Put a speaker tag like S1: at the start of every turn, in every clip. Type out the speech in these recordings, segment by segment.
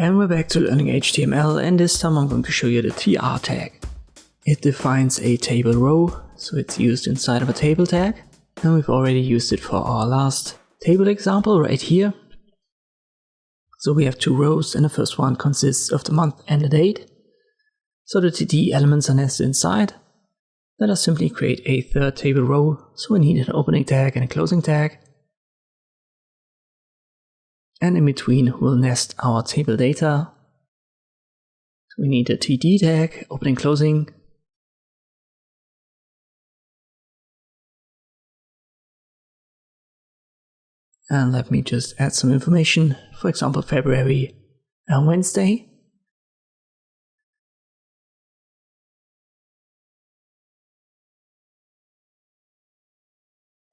S1: And we're back to learning HTML, and this time I'm going to show you the tr tag. It defines a table row, so it's used inside of a table tag. And we've already used it for our last table example right here. So we have two rows, and the first one consists of the month and the date. So the TD elements are nested inside. Let us simply create a third table row, so we need an opening tag and a closing tag. And in between we'll nest our table data. So we need a TD tag, opening, closing. And let me just add some information, for example February and Wednesday.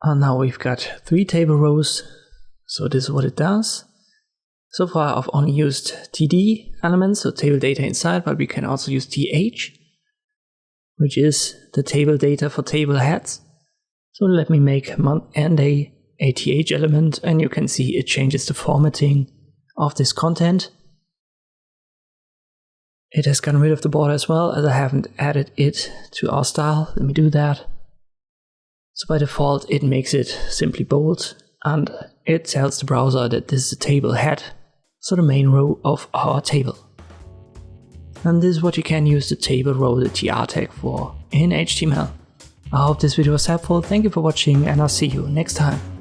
S1: And now we've got three table rows, so this is what it does. So far I've only used TD elements, so table data inside, but we can also use TH, which is the table data for table heads. So let me make month and day a TH element, and you can see it changes the formatting of this content. It has gotten rid of the border as well, as I haven't added it to our style. Let me do that. So by default it makes it simply bold, and it tells the browser that this is a table head, so the main row of our table. And this is what you can use the table row, the tr tag, for in HTML. I hope this video was helpful, thank you for watching, and I'll see you next time.